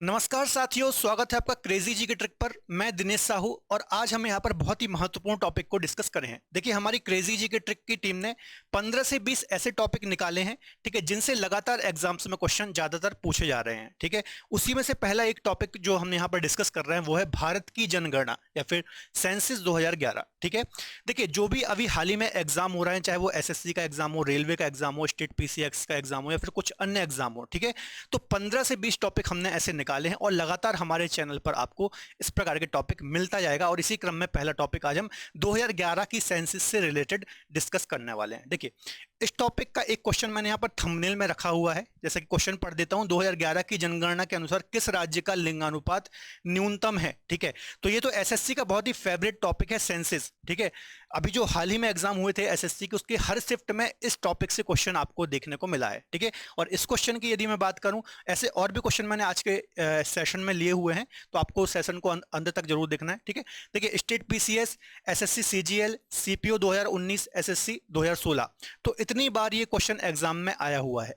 नमस्कार साथियों, स्वागत है आपका क्रेजी जी के ट्रिक पर। मैं दिनेश साहू और आज हम यहाँ पर बहुत ही महत्वपूर्ण टॉपिक को डिस्कस करें हैं। देखिए, हमारी क्रेजी जी के ट्रिक की टीम ने 15 से 20 ऐसे टॉपिक निकाले हैं, ठीक है, जिनसे लगातार एग्जाम्स में क्वेश्चन ज्यादातर पूछे जा रहे हैं। ठीक है, उसी में से पहला एक टॉपिक जो हम यहाँ पर डिस्कस कर रहे हैं वो है भारत की जनगणना या फिर सेंसस 2011। ठीक है, देखिए, जो भी अभी हाल ही में एग्जाम हो रहे हैं, चाहे वो एसएससी का एग्जाम हो, रेलवे का एग्जाम हो, स्टेट पीसीएक्स का एग्जाम हो या फिर कुछ अन्य एग्जाम हो, ठीक है, तो 15 से 20 टॉपिक हमने ऐसे निकाले हैं और लगातार हमारे चैनल पर आपको इस प्रकार के टॉपिक मिलता जाएगा। और इसी क्रम में पहला टॉपिक आज हम 2011 की सेंसस से रिलेटेड डिस्कस करने वाले हैं। देखिए, इस टॉपिक का एक क्वेश्चन मैंने यहां पर थंबनेल में रखा हुआ है। जैसे कि क्वेश्चन पढ़ देता हूं, 2011 की जनगणना के अनुसार किस राज्य का लिंगानुपात न्यूनतम है। ठीक है, तो ये तो एसएससी का बहुत ही फेवरेट टॉपिक है, सेंसस। ठीक है, अभी जो हाल ही में एग्जाम हुए थे एसएससी के, उसके हर शिफ्ट में इस टॉपिक से क्वेश्चन आपको देखने को मिला है। ठीक है, और इस क्वेश्चन की यदि मैं बात करूं, ऐसे और भी क्वेश्चन मैंने आज के सेशन में लिए हुए हैं, तो आपको सेशन को अंत तक जरूर देखना है। ठीक है, देखिए, state PCS, SSC CGL, CPO 2019, SSC 2016, तो इतनी बार ये क्वेश्चन एग्जाम में आया हुआ है।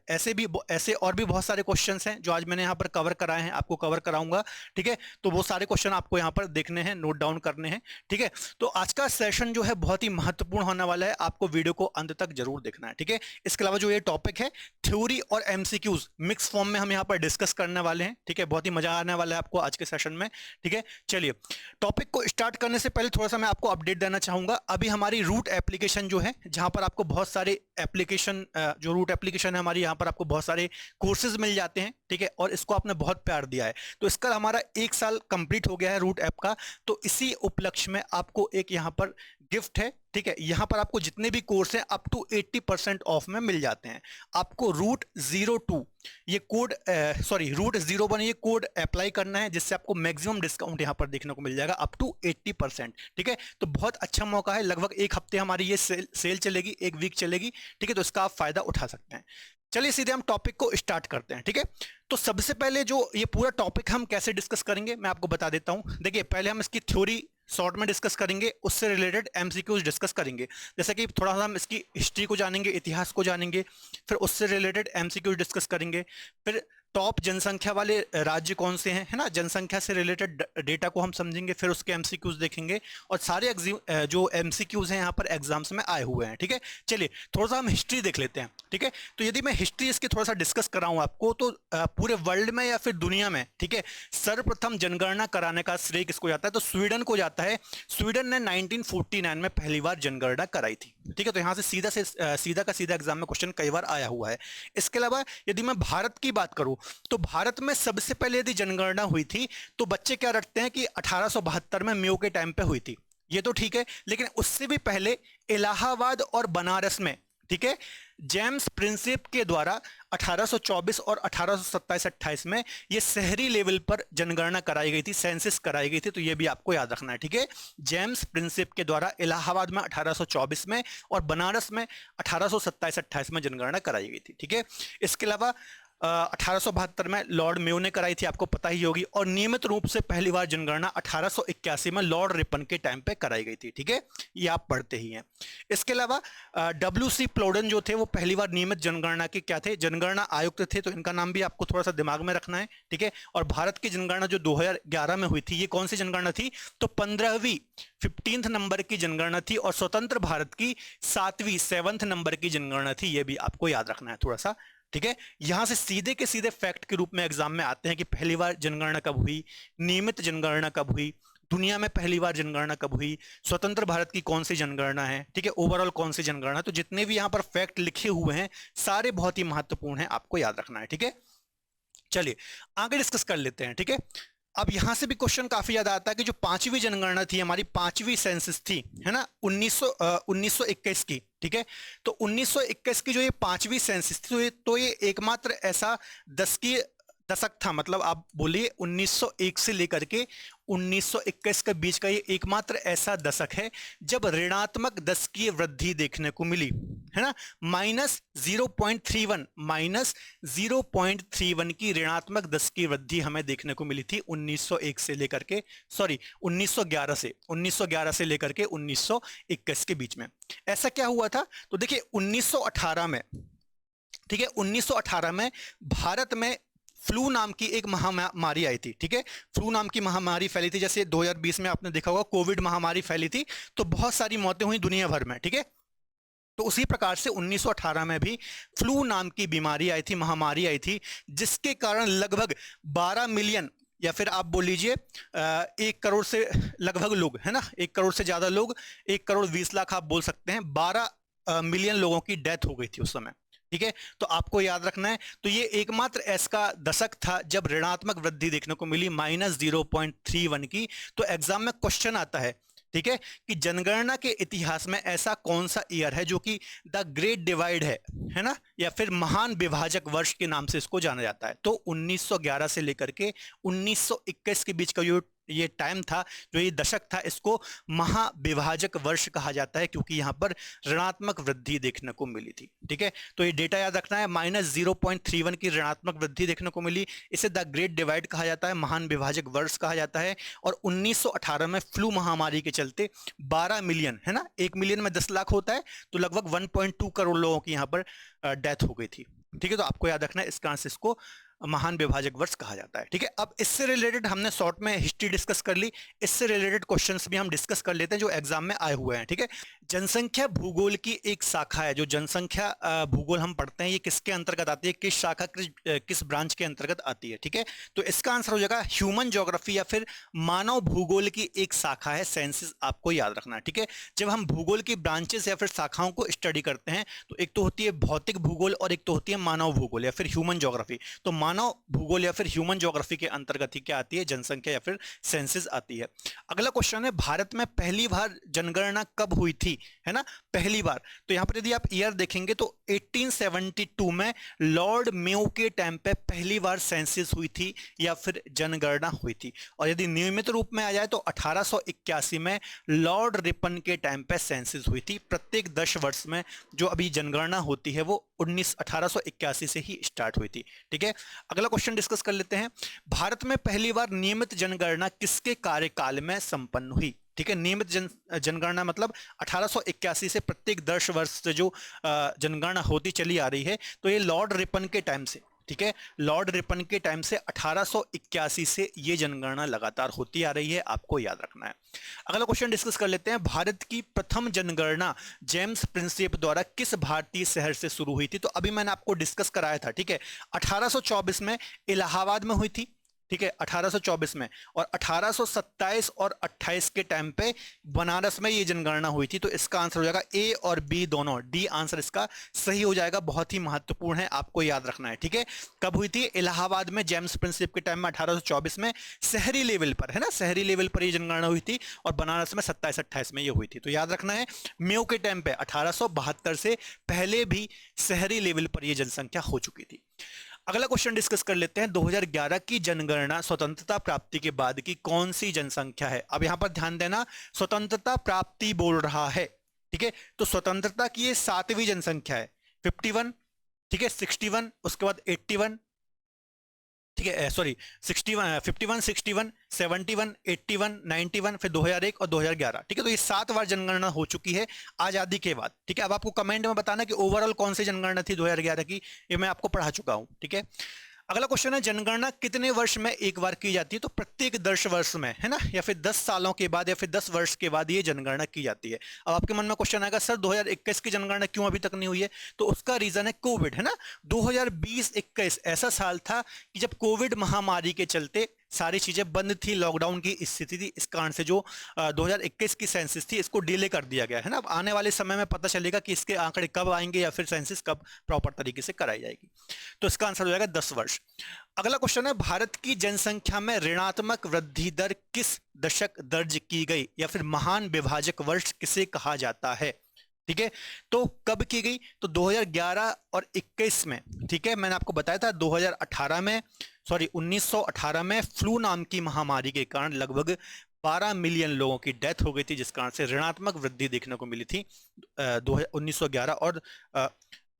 ऐसे और भी बहुत सारे क्वेश्चंस हैं जो आज मैंने यहाँ पर कवर कराए हैं, आपको कवर कराऊंगा। ठीक है, तो वो सारे क्वेश्चन आपको यहाँ पर देखने हैं, नोट डाउन करने हैं। ठीक है, तो आज का सेशन जो है बहुत ही महत्वपूर्ण होने वाला है, आपको वीडियो को अंत तक जरूर देखना है। ठीक है, इसके अलावा जो ये टॉपिक है, थ्योरी और एमसीक्यूज मिक्स फॉर्म में हम यहाँ पर डिस्कस करने वाले हैं। ठीक है, बहुत ही मजा आने वाला है आपको आज के सेशन में। ठीक है, चलिए, टॉपिक को स्टार्ट करने से पहले थोड़ा सा मैं आपको अपडेट देना चाहूंगा। अभी हमारी रूट एप्लीकेशन जो है, जहां पर आपको बहुत सारे एप्लीकेशन, जो रूट एप्लीकेशन है हमारी, यहाँ पर आपको बहुत सारे कोर्सेज मिल जाते हैं। ठीक है, और इसको आपने बहुत प्यार दिया है, तो इसका हमारा 1 साल कंप्लीट हो गया है रूट ऐप का। तो इसी उपलक्ष्य में आपको एक यहाँ पर गिफ्ट है। ठीक है, यहां पर आपको जितने भी कोर्स हैं अप टू 80% ऑफ में मिल जाते हैं। आपको रूट 02 ये कोड, सॉरी, रूट 01 ये कोड अप्लाई करना है, जिससे आपको मैक्सिमम डिस्काउंट यहां पर देखने को मिल जाएगा अप टू 80%। ठीक है, तो बहुत अच्छा मौका है। लगभग एक हफ्ते हमारी ये सेल चलेगी, एक वीक चलेगी। ठीक है, तो इसका आप फायदा उठा सकते हैं। चलिए सीधे हम टॉपिक को स्टार्ट करते हैं। ठीक है, तो सबसे पहले जो ये पूरा टॉपिक हम कैसे डिस्कस करेंगे मैं आपको बता देता हूं। देखिए, पहले हम इसकी थ्योरी शॉर्ट में डिस्कस करेंगे, उससे रिलेटेड एमसीक्यूज डिस्कस करेंगे। जैसे कि थोड़ा सा हम इसकी हिस्ट्री को जानेंगे, इतिहास को जानेंगे, फिर उससे रिलेटेड एमसीक्यूज डिस्कस करेंगे। फिर टॉप जनसंख्या वाले राज्य कौन से हैं, है ना, जनसंख्या से रिलेटेड डेटा को हम समझेंगे, फिर उसके एमसीक्यूज देखेंगे और सारे जो एमसीक्यूज हैं यहाँ पर एग्जाम्स में आए हुए हैं। ठीक है, चलिए थोड़ा सा हम हिस्ट्री देख लेते हैं। ठीक है, तो यदि मैं हिस्ट्री इसकी थोड़ा सा डिस्कस कराऊं आपको, तो पूरे वर्ल्ड में या फिर दुनिया में, ठीक है, सर्वप्रथम जनगणना कराने का श्रेय किसको जाता है, तो स्वीडन को जाता है। स्वीडन ने 1949 में पहली बार जनगणना कराई थी। ठीक है, तो यहां से सीधा का सीधा एग्जाम में क्वेश्चन कई बार आया हुआ है। इसके अलावा यदि मैं भारत की बात करूं, तो भारत में सबसे पहले यदि जनगणना हुई थी, तो बच्चे क्या रटते हैं कि 1872 में मेयो के टाइम पे हुई थी। ये तो ठीक है, लेकिन उससे भी पहले इलाहाबाद और बनारस में, ठीक है, जेम्स प्रिंसिप के द्वारा 1824 और 1827-28 में ये शहरी लेवल पर जनगणना कराई गई थी, सेंसस कराई गई थी। तो ये भी आपको याद रखना है। ठीक है, जेम्स प्रिंसिप के द्वारा इलाहाबाद में 1824 में और बनारस में 1827-28 में जनगणना कराई गई थी। ठीक है, इसके अलावा 1872 में लॉर्ड मेयो ने कराई थी, आपको पता ही होगी। और नियमित रूप से पहली बार जनगणना 1881 में लॉर्ड रिपन के टाइम पे कराई गई थी। ठीक है, ये आप पढ़ते ही हैं। इसके अलावा डब्ल्यू.सी. प्लोडन जो थे, वो पहली बार नियमित जनगणना के क्या थे, जनगणना आयुक्त थे। तो इनका नाम भी आपको थोड़ा सा दिमाग में रखना है। ठीक है, और भारत की जनगणना जो 2011 में हुई थी, ये कौन सी जनगणना थी, तो 15th नंबर की जनगणना थी और स्वतंत्र भारत की 7th नंबर की जनगणना थी। ये भी आपको याद रखना है थोड़ा सा। ठीक है, यहां से सीधे के सीधे फैक्ट के रूप में एग्जाम में आते हैं कि पहली बार जनगणना कब हुई, नियमित जनगणना कब हुई, दुनिया में पहली बार जनगणना कब हुई, स्वतंत्र भारत की कौन सी जनगणना है, ठीक है, ओवरऑल कौन सी जनगणना। तो जितने भी यहां पर फैक्ट लिखे हुए हैं सारे बहुत ही महत्वपूर्ण हैं, आपको याद रखना है। ठीक है, चलिए आगे डिस्कस कर लेते हैं। ठीक है, अब यहां से भी क्वेश्चन काफी ज्यादा आता है कि जो 5वीं जनगणना थी, हमारी 5वीं सेंसस थी, है ना, 1921 की। ठीक है, तो 1921 की जो ये 5वीं सेंसस थी, तो ये एकमात्र ऐसा दशक था, मतलब आप बोलिए 1901 से लेकर के 1921 के बीच का ये एकमात्र ऐसा दशक है जब ऋणात्मक दशकीय वृद्धि देखने को मिली, है ना, -0.31 की ऋणात्मक दशकीय वृद्धि हमें देखने को मिली थी 1901 से लेकर के, सॉरी 1911 से लेकर के 1921 के बीच में। ऐसा क्या हुआ था, तो देखिए 1918 में, ठीक है, 1918 में भारत में फ्लू नाम की एक महामारी आई थी। ठीक है, फ्लू नाम की महामारी फैली थी, जैसे 2020 में आपने देखा होगा कोविड महामारी फैली थी, तो बहुत सारी मौतें हुई दुनिया भर में। ठीक है, तो उसी प्रकार से 1918 में भी फ्लू नाम की बीमारी आई थी, महामारी आई थी, जिसके कारण लगभग 12 मिलियन या फिर आप बोल लीजिए 1 करोड़ से लगभग लोग, है ना, 1 करोड़ से ज्यादा लोग, 1 करोड़ 20 लाख आप बोल सकते हैं, 12 मिलियन लोगों की डेथ हो गई थी उस समय। ठीक है, तो आपको याद रखना है। तो ये एकमात्र ऐसा दशक था जब ऋणात्मक वृद्धि देखने को मिली -0.31 की। तो एग्जाम में क्वेश्चन आता है, ठीक है, कि जनगणना के इतिहास में ऐसा कौन सा ईयर है जो कि द ग्रेट डिवाइड है ना, या फिर महान विभाजक वर्ष के नाम से इसको जाना जाता है। तो 1911 से लेकर के 1921 के बीच का ये टाइम था, जो ये दशक था, इसको महाविभाजक वर्ष कहा जाता है, क्योंकि यहां पर ऋणात्मक वृद्धि देखने को मिली थी। ठीक है, तो ये डेटा याद रखना है, -0.31 की ऋणात्मक वृद्धि देखने को मिली, इसे द ग्रेट डिवाइड कहा जाता है, महान विभाजक वर्ष कहा जाता है। और 1918 में फ्लू महामारी के चलते 12 मिलियन, है ना, 1 मिलियन में 10 लाख होता है, तो लगभग 1.2 करोड़ लोगों की यहाँ पर डेथ हो गई थी। ठीक है, तो आपको याद रखना है, इस कारण से इसको महान विभाजक वर्ष कहा जाता है। ठीक है, अब इससे रिलेटेड हमने शॉर्ट में हिस्ट्री डिस्कस कर ली, इससे रिलेटेड क्वेश्चंस भी हम डिस्कस कर लेते हैं जो एग्जाम में आए हुए हैं। ठीक है, जनसंख्या भूगोल की एक शाखा है, जो जनसंख्या भूगोल हम पढ़ते हैं, ये किसके अंतर्गत आती है, किस शाखा किस ब्रांच के अंतर्गत आती है। ठीक है, तो इसका आंसर हो जाएगा ह्यूमन ज्योग्राफी या फिर मानव भूगोल की एक शाखा है सेंसिस, आपको याद रखना है। ठीक है, जब हम भूगोल की ब्रांचेस या फिर शाखाओं को स्टडी करते हैं, तो एक तो होती है भौतिक भूगोल और एक तो होती है मानव भूगोल या फिर ह्यूमन ज्योग्राफी। तो मानव भूगोल या फिर ह्यूमन ज्योग्राफी के अंतर्गत ही क्या आती है, जनसंख्या या फिर सेंसस आती है। अगला क्वेश्चन है, भारत में पहली बार जनगणना कब हुई थी, है ना, पहली बार। तो यहां पर यदि आप ईयर देखेंगे तो 1872 में लॉर्ड मेयो के टाइम पे पहली बार सेंसस हुई थी या फिर जनगणना हुई थी। और यदि नियमित रूप में आ जाए तो 1881 में लॉर्ड रिपन के टाइम पे सेंसस हुई थी। प्रत्येक 10 वर्ष में जो अभी जनगणना होती है वो 1881 से ही स्टार्ट हुई थी। ठीक है, अगला क्वेश्चन डिस्कस कर लेते हैं, भारत में पहली बार नियमित जनगणना किसके कार्यकाल में संपन्न हुई। ठीक है, नियमित जनगणना मतलब 1881 से प्रत्येक 10 वर्ष से जो जनगणना होती चली आ रही है, तो ये लॉर्ड रिपन के टाइम से, ठीक है, लॉर्ड रिपन के टाइम से 1881 से ये जनगणना लगातार होती आ रही है, आपको याद रखना है। अगला क्वेश्चन डिस्कस कर लेते हैं, भारत की प्रथम जनगणना जेम्स प्रिंसेप द्वारा किस भारतीय शहर से शुरू हुई थी। तो अभी मैंने आपको डिस्कस कराया था, ठीक है, 1824 में इलाहाबाद में हुई थी। ठीक है, 1824 में, और 1827 और 28 के टाइम पे बनारस में ये जनगणना हुई थी। तो इसका आंसर हो जाएगा ए और बी दोनों, डी आंसर इसका सही हो जाएगा। बहुत ही महत्वपूर्ण है, आपको याद रखना है। ठीक है, कब हुई थी, इलाहाबाद में जेम्स प्रिंसेप के टाइम में 1824 में, शहरी लेवल पर, है ना, शहरी लेवल पर ये जनगणना हुई थी, और बनारस में 27-28 में ये हुई थी। तो याद रखना है, मेयो के टाइम पे 1872 से पहले भी शहरी लेवल पर यह जनसंख्या हो चुकी थी। अगला क्वेश्चन डिस्कस कर लेते हैं, 2011 की जनगणना स्वतंत्रता प्राप्ति के बाद की कौन सी जनसंख्या है। अब यहां पर ध्यान देना, स्वतंत्रता प्राप्ति बोल रहा है, ठीक है, तो स्वतंत्रता की ये 7वीं जनसंख्या है, 51, ठीक है, 61, उसके बाद 81, ठीक है, सॉरी 61, 51, 61, 71, 81, 91, फिर 2001 और 2011। ठीक है, तो ये 7 बार जनगणना हो चुकी है आजादी के बाद। ठीक है, अब आपको कमेंट में बताना कि ओवरऑल कौन सी जनगणना थी 2011 की, ये मैं आपको पढ़ा चुका हूं। ठीक है, अगला क्वेश्चन है, जनगणना कितने वर्ष में एक बार की जाती है। तो प्रत्येक 10 वर्ष में, है ना, या फिर 10 सालों के बाद या फिर 10 वर्ष के बाद ये जनगणना की जाती है। अब आपके मन में क्वेश्चन आएगा, सर 2021 की जनगणना क्यों अभी तक नहीं हुई है। तो उसका रीजन है कोविड, है ना, 2020-21 ऐसा साल था कि जब कोविड महामारी के चलते सारी चीजें बंद थी, लॉकडाउन की स्थिति थी, इस कारण से जो 2021 की सेंसस थी इसको डिले कर दिया गया है ना। अब आने वाले समय में पता चलेगा कि इसके आंकड़े कब आएंगे या फिर सेंसस कब प्रॉपर तरीके से कराई जाएगी। तो इसका आंसर हो जाएगा 10 वर्ष। अगला क्वेश्चन है, भारत की जनसंख्या में ऋणात्मक वृद्धि दर किस दशक दर्ज की गई, या फिर महान विभाजक वर्ष किसे कहा जाता है। ठीक है, तो कब की गई, तो 2011 और 21 में। ठीक है, मैंने आपको बताया था 2018 में, सॉरी 1918 में फ्लू नाम की महामारी के कारण लगभग 12 मिलियन लोगों की डेथ हो गई थी, जिस कारण से ऋणात्मक वृद्धि देखने को मिली थी 1911 और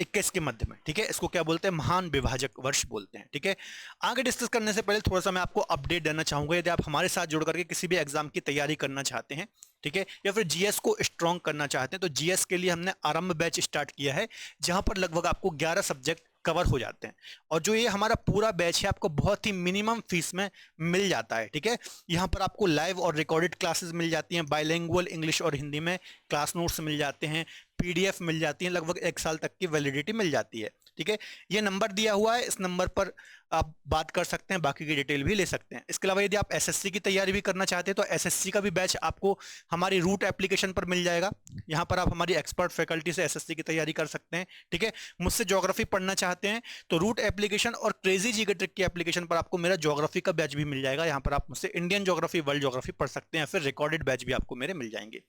21 के मध्य में। ठीक है, इसको क्या बोलते हैं, महान विभाजक वर्ष बोलते हैं। ठीक है, आगे डिस्कस करने से पहले थोड़ा सा मैं आपको अपडेट देना चाहूंगा, यदि आप हमारे साथ जुड़ करके किसी भी एग्जाम की तैयारी करना चाहते हैं, ठीक है, या फिर जीएस को स्ट्रॉन्ग करना चाहते हैं, तो जीएस के लिए हमने आरंभ बैच स्टार्ट किया है, जहां पर लगभग आपको 11 सब्जेक्ट कवर हो जाते हैं। और जो ये हमारा पूरा बैच है आपको बहुत ही मिनिमम फीस में मिल जाता है, ठीक है। यहाँ पर आपको लाइव और रिकॉर्डेड क्लासेस मिल जाती हैं, बाइलिंगुअल इंग्लिश और हिंदी में क्लास नोट्स मिल जाते हैं, पीडीएफ मिल जाती है, लगभग 1 साल तक की वैलिडिटी मिल जाती है, ठीक है। ये नंबर दिया हुआ है, इस नंबर पर आप बात कर सकते हैं, बाकी की डिटेल भी ले सकते हैं। इसके अलावा यदि आप एसएससी की तैयारी भी करना चाहते हैं तो एसएससी का भी बैच आपको हमारी रूट एप्लीकेशन पर मिल जाएगा। यहाँ पर आप हमारी एक्सपर्ट फैकल्टी से एसएससी की तैयारी कर सकते हैं, ठीक है। मुझसे ज्योग्राफी पढ़ना चाहते हैं तो रूट एप्लीकेशन और क्रेजी जीके ट्रिक की एप्लीकेशन पर आपको मेरा ज्योग्राफी का बैच भी मिल जाएगा। यहाँ पर आप मुझसे इंडियन ज्योग्राफी, वर्ल्ड ज्योग्राफी पढ़ सकते हैं, फिर रिकॉर्डेड बैच भी आपको मेरे मिल जाएंगे।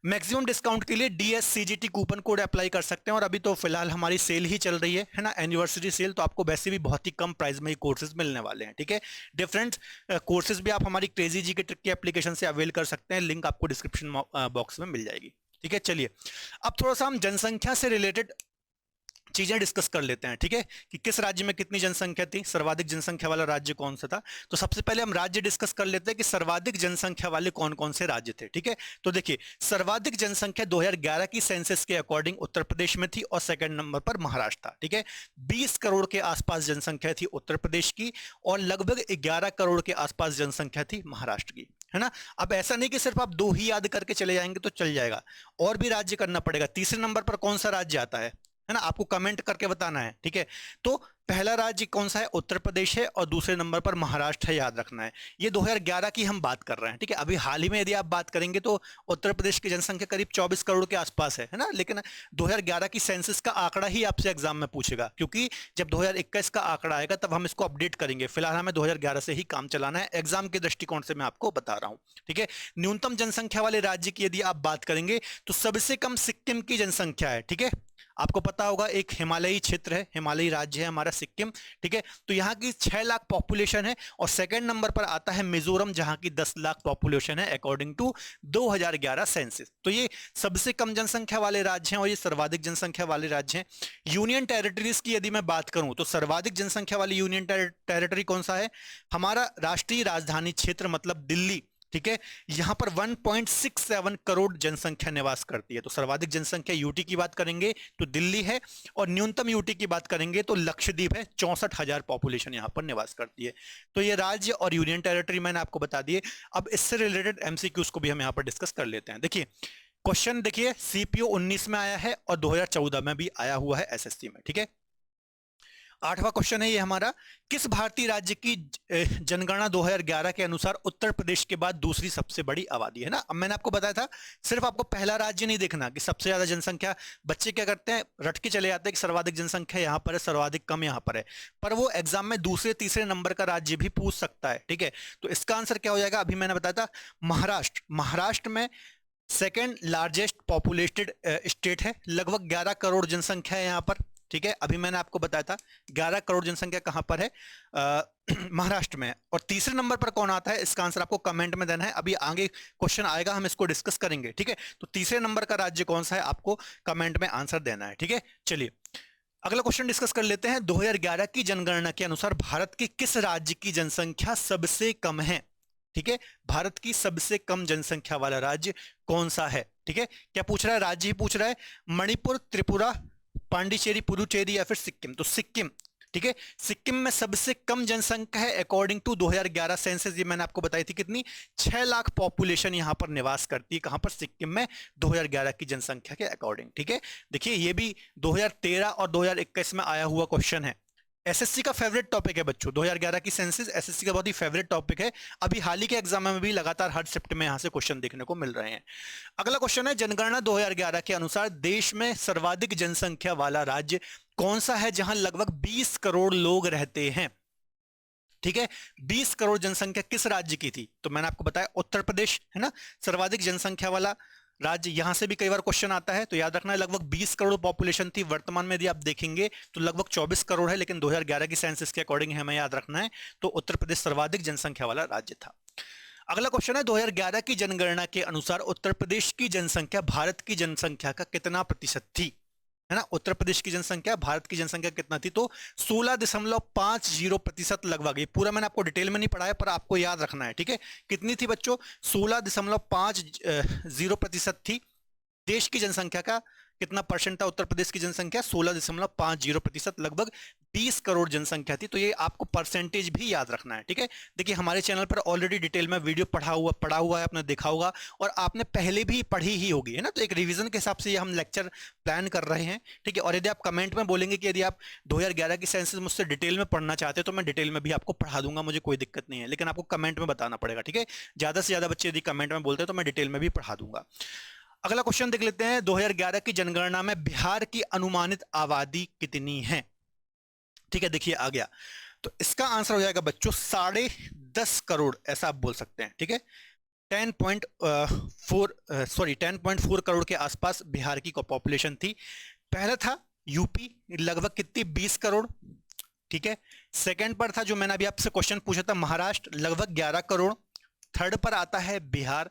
मैक्सिमम डिस्काउंट के लिए DSCGT कूपन कोड अप्लाई कर सकते हैं, और अभी तो फिलहाल हमारी सेल ही चल रही है ना, एनिवर्सरी सेल, तो आपको वैसे भी बहुत ही कम प्राइस में ही कोर्सेज मिलने वाले हैं, ठीक है। डिफरेंट कोर्सेज भी आप हमारी क्रेजी जीके ट्रिक की एप्लीकेशन से अवेल कर सकते हैं, लिंक आपको डिस्क्रिप्शन बॉक्स में मिल जाएगी, ठीक है। चलिए अब थोड़ा सा हम जनसंख्या से रिलेटेड चीजें डिस्कस कर लेते हैं, ठीक है, कि किस राज्य में कितनी जनसंख्या थी, सर्वाधिक जनसंख्या वाला राज्य कौन सा था। तो सबसे पहले हम राज्य डिस्कस कर लेते हैं कि सर्वाधिक जनसंख्या वाले कौन कौन से राज्य थे, ठीक है। तो देखिए सर्वाधिक जनसंख्या 2011 की सेंसस के अकॉर्डिंग उत्तर प्रदेश में थी और सेकंड नंबर पर महाराष्ट्र था, ठीक है। 20 करोड़ के आसपास जनसंख्या थी उत्तर प्रदेश की और लगभग 11 करोड़ के आसपास जनसंख्या थी महाराष्ट्र की, है ना। अब ऐसा नहीं कि सिर्फ आप 2 ही याद करके चले जाएंगे तो चल जाएगा, और भी राज्य करना पड़ेगा। तीसरे नंबर पर कौन सा राज्य आता है ना, आपको कमेंट करके बताना है, ठीक है। तो पहला राज्य कौन सा है, उत्तर प्रदेश है, और दूसरे नंबर पर महाराष्ट्र है, याद रखना है। ये 2011 की हम बात कर रहे हैं, ठीक है। अभी हाल ही में यदि आप बात करेंगे तो उत्तर प्रदेश की जनसंख्या करीब 24 करोड़ के आसपास है ना, लेकिन 2011 की सेंसस का आंकड़ा ही आपसे एग्जाम में पूछेगा, क्योंकि जब 2021 का आंकड़ा आएगा तब हम इसको अपडेट करेंगे। फिलहाल हमें 2011 से ही काम चलाना है, एग्जाम के दृष्टिकोण से मैं आपको बता रहा हूं, ठीक है। न्यूनतम जनसंख्या वाले राज्य की यदि आप बात करेंगे तो सबसे कम सिक्किम की जनसंख्या है, ठीक है। आपको पता होगा एक हिमालयी क्षेत्र है, हिमालयी राज्य है हमारा सिक्किम, ठीक है। तो यहाँ की 6 लाख पॉपुलेशन है, और सेकंड नंबर पर आता है मिजोरम जहां की 10 लाख पॉपुलेशन है अकॉर्डिंग टू 2011 सेंसस। तो ये सबसे कम जनसंख्या वाले राज्य हैं और ये सर्वाधिक जनसंख्या वाले राज्य हैं। यूनियन टेरिटरीज की यदि मैं बात करूं तो सर्वाधिक जनसंख्या वाली यूनियन टेरिटरी कौन सा है, हमारा राष्ट्रीय राजधानी क्षेत्र मतलब दिल्ली, ठीक है। यहां पर 1.67 करोड़ जनसंख्या निवास करती है। तो सर्वाधिक जनसंख्या यूटी की बात करेंगे तो दिल्ली है, और न्यूनतम यूटी की बात करेंगे तो लक्षद्वीप है, 64,000 पॉपुलेशन यहां पर निवास करती है। तो ये राज्य और यूनियन टेरिटरी मैंने आपको बता दिए। अब इससे रिलेटेड एमसीक्यूज को भी हम यहां पर डिस्कस कर लेते हैं। देखिए क्वेश्चन, देखिए सीपीओ 19 में आया है और 2014 में भी आया हुआ है एसएससी में, ठीक है। 8वां क्वेश्चन है ये हमारा, किस भारतीय राज्य की जनगणना 2011 के अनुसार उत्तर प्रदेश के बाद दूसरी सबसे बड़ी आबादी है ना। अब मैंने आपको बताया था सिर्फ आपको पहला राज्य नहीं देखना कि सबसे ज्यादा जनसंख्या, बच्चे क्या करते हैं रट के चले जाते हैं कि सर्वाधिक जनसंख्या यहां पर है, सर्वाधिक कम यहां पर है, पर वो एग्जाम में दूसरे तीसरे नंबर का राज्य भी पूछ सकता है, ठीक है। तो इसका आंसर क्या हो जाएगा, अभी मैंने बताया था महाराष्ट्र। महाराष्ट्र में सेकेंड लार्जेस्ट पॉपुलेटेड स्टेट है, लगभग 11 करोड़ जनसंख्या है यहां पर, ठीक है। अभी मैंने आपको बताया था 11 करोड़ जनसंख्या कहां पर है, महाराष्ट्र में। और तीसरे नंबर पर कौन आता है, इसका आंसर आपको कमेंट में देना है, अभी आगे क्वेश्चन आएगा हम इसको डिस्कस करेंगे, ठीक है। तो तीसरे नंबर का राज्य कौन सा है आपको कमेंट में आंसर देना है, ठीक है। चलिए अगला क्वेश्चन डिस्कस कर लेते हैं। 2011 की जनगणना के अनुसार भारत के किस राज्य की जनसंख्या सबसे कम है, ठीक है। भारत की सबसे कम जनसंख्या वाला राज्य कौन सा है, ठीक है। क्या पूछ रहा है, राज्य ही पूछ रहा है, मणिपुर, त्रिपुरा, पांडिचेरी, पुडुचेरी या फिर सिक्किम। तो सिक्किम, ठीक है। सिक्किम में सबसे कम जनसंख्या है अकॉर्डिंग टू 2011 सेंसस, ये मैंने आपको बताई थी कितनी, 6 लाख पॉपुलेशन यहां पर निवास करती है, कहां पर, सिक्किम में, 2011 की जनसंख्या के अकॉर्डिंग, ठीक है। देखिए ये भी 2013 और 2021 में आया हुआ क्वेश्चन है। एसएससी का फेवरेट टॉपिक है बच्चों, 2011 की सेंसस एसएससी का बहुत ही फेवरेट टॉपिक है। अभी हाल ही के एग्जाम में भी लगातार हर शिफ्ट में यहां से क्वेश्चन देखने को मिल रहे हैं। अगला क्वेश्चन है, जनगणना 2011 के अनुसार देश में सर्वाधिक जनसंख्या वाला राज्य कौन सा है जहां लगभग 20 करोड़ लोग रहते हैं, ठीक है। 20 करोड़ जनसंख्या किस राज्य की थी, तो मैंने आपको बताया उत्तर प्रदेश है ना, सर्वाधिक जनसंख्या वाला राज्य। यहां से भी कई बार क्वेश्चन आता है, तो याद रखना है लगभग 20 करोड़ पॉपुलेशन थी। वर्तमान में यदि आप देखेंगे तो लगभग 24 करोड़ है, लेकिन 2011 की सेंसस के अकॉर्डिंग हमें याद रखना है, तो उत्तर प्रदेश सर्वाधिक जनसंख्या वाला राज्य था। अगला क्वेश्चन है, 2011 की जनगणना के अनुसार उत्तर प्रदेश की जनसंख्या भारत की जनसंख्या का कितना प्रतिशत थी, है ना। उत्तर प्रदेश की जनसंख्या भारत की जनसंख्या कितना थी, तो 16.50% लगभग। ये पूरा मैंने आपको डिटेल में नहीं पढ़ाया पर आपको याद रखना है, ठीक है। कितनी थी बच्चों, 16.50% थी देश की जनसंख्या का कितना परसेंट था उत्तर प्रदेश की जनसंख्या? 16.50%, लगभग 20 करोड़ जनसंख्या थी। तो ये आपको परसेंटेज भी याद रखना है, ठीक है। देखिए हमारे चैनल पर ऑलरेडी डिटेल में वीडियो पढ़ा हुआ है, आपने देखा होगा और आपने पहले भी पढ़ी ही होगी, है ना। तो एक रिवीजन के हिसाब से ये हम लेक्चर प्लान कर रहे हैं, ठीक है। और यदि आप कमेंट में बोलेंगे कि यदि आप 2011 की सेंसस मुझसे डिटेल में पढ़ना चाहते हैं तो मैं डिटेल में भी आपको पढ़ा दूंगा, मुझे कोई दिक्कत नहीं है, लेकिन आपको कमेंट में बताना पड़ेगा, ठीक है। ज्यादा से ज्यादा बच्चे यदि कमेंट में बोलते हैं तो मैं डिटेल में भी पढ़ा दूंगा। अगला क्वेश्चन देख लेते हैं, 2011 की जनगणना में बिहार की अनुमानित आबादी कितनी है? ठीक है, देखिए आ गया। तो इसका आंसर हो जाएगा बच्चों 10.5 करोड़, ऐसा आप बोल सकते हैं, ठीक है। 10.4 करोड़ के आसपास बिहार की पॉपुलेशन थी। पहला था यूपी, लगभग कितनी? 20 करोड़, ठीक है। सेकंड पर था, जो मैंने अभी आपसे क्वेश्चन पूछा था, महाराष्ट्र, लगभग 11 करोड़। थर्ड पर आता है बिहार,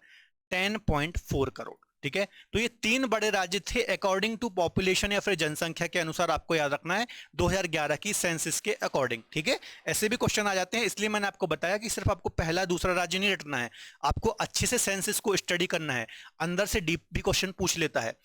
10.4 करोड़, ठीक है। तो ये तीन बड़े राज्य थे अकॉर्डिंग टू पॉपुलेशन या फिर जनसंख्या के अनुसार, आपको याद रखना है 2011 की सेंसस के अकॉर्डिंग, ठीक है। ऐसे भी क्वेश्चन आ जाते हैं, इसलिए मैंने आपको बताया कि सिर्फ आपको पहला दूसरा राज्य नहीं रटना है, आपको अच्छे से सेंसस को स्टडी करना है, अंदर से डीप भी क्वेश्चन पूछ लेता है।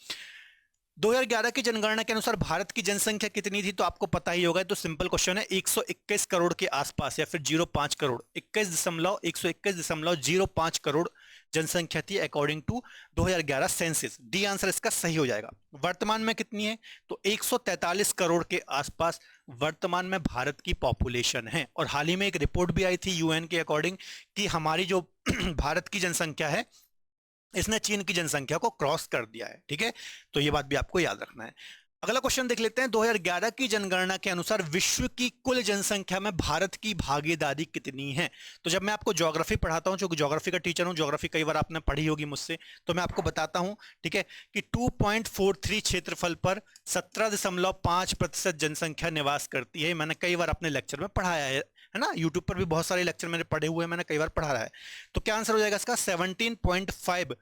2011 की जनगणना के अनुसार भारत की जनसंख्या कितनी थी? तो आपको पता ही होगा, तो सिंपल क्वेश्चन है, 121 करोड़ के आसपास या फिर 05 करोड़, 121.05 करोड़ जनसंख्या थी according to 2011 census. D answer इसका सही हो जाएगा। वर्तमान में कितनी है? तो 143 करोड़ के आसपास वर्तमान में भारत की पॉपुलेशन है। और हाल ही में एक रिपोर्ट भी आई थी यूएन के अकॉर्डिंग कि हमारी जो भारत की जनसंख्या है इसने चीन की जनसंख्या को क्रॉस कर दिया है, ठीक है। तो ये बात भी आपको याद रखना है। अगला क्वेश्चन देख लेते हैं, 2011 की जनगणना के अनुसार विश्व की कुल जनसंख्या में भारत की भागीदारी कितनी है? तो जब मैं आपको ज्योग्राफी पढ़ाता हूं, क्योंकि ज्योग्राफी का टीचर हूं, ज्योग्राफी कई बार आपने पढ़ी होगी मुझसे, तो मैं आपको बताता हूं, ठीक है, कि 2.43 क्षेत्रफल पर 17.5% जनसंख्या निवास करती है। मैंने कई बार अपने लेक्चर में पढ़ाया है ना, यूट्यूब पर भी बहुत सारे लेक्चर मैंने पढ़े हुए हैं, मैंने कई बार पढ़ा रहा है। तो क्या आंसर हो जाएगा इसका? 17.5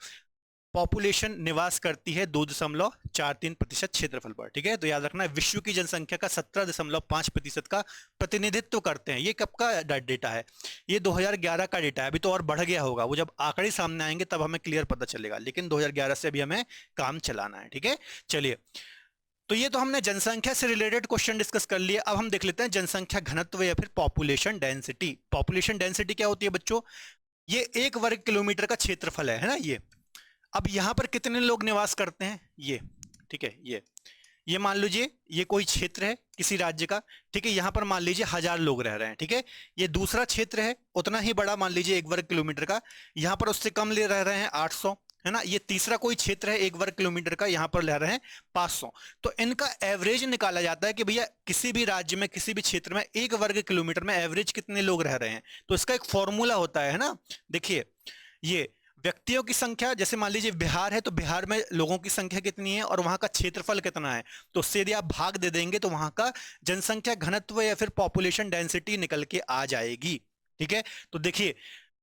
पॉपुलेशन निवास करती है 2.43% क्षेत्रफल पर, ठीक है। तो याद रखना है विश्व की जनसंख्या का 17.5% का प्रतिनिधित्व करते हैं। ये कब का डेटा है? ये 2011 का डेटा है, अभी तो और बढ़ गया होगा, वो जब आंकड़े सामने आएंगे तब हमें क्लियर पता चलेगा, लेकिन 2011 से अभी हमें काम चलाना है, ठीक है। चलिए, तो ये तो हमने जनसंख्या से रिलेटेड क्वेश्चन डिस्कस कर लिए। अब हम देख लेते हैं जनसंख्या घनत्व या फिर पॉपुलेशन डेंसिटी। पॉपुलेशन डेंसिटी क्या होती है बच्चों? ये 1 वर्ग किलोमीटर का क्षेत्रफल है ना ये। अब यहां पर कितने लोग निवास करते हैं? ये, ठीक है, ये मान लीजिए ये कोई क्षेत्र है किसी राज्य का, ठीक है। यहां पर मान लीजिए 1000 लोग रह रहे हैं, ठीक है। ये दूसरा क्षेत्र है उतना ही बड़ा, मान लीजिए 1 वर्ग किलोमीटर का, यहां पर उससे कम ले रह रहे हैं 800, है ना। ये तीसरा कोई क्षेत्र है 1 वर्ग किलोमीटर का, यहां पर ले रहे हैं 500। तो इनका एवरेज निकाला जाता है कि भैया किसी भी राज्य में किसी भी क्षेत्र में 1 वर्ग किलोमीटर में एवरेज कितने लोग रह रहे हैं। तो इसका एक फॉर्मूला होता है ना। देखिए, ये व्यक्तियों की संख्या, जैसे मान लीजिए बिहार है तो बिहार में लोगों की संख्या कितनी है और वहां का क्षेत्रफल कितना है, तो उससे यदि आप भाग दे देंगे तो वहां का जनसंख्या घनत्व या फिर पॉपुलेशन डेंसिटी निकल के आ जाएगी, ठीक है। तो देखिए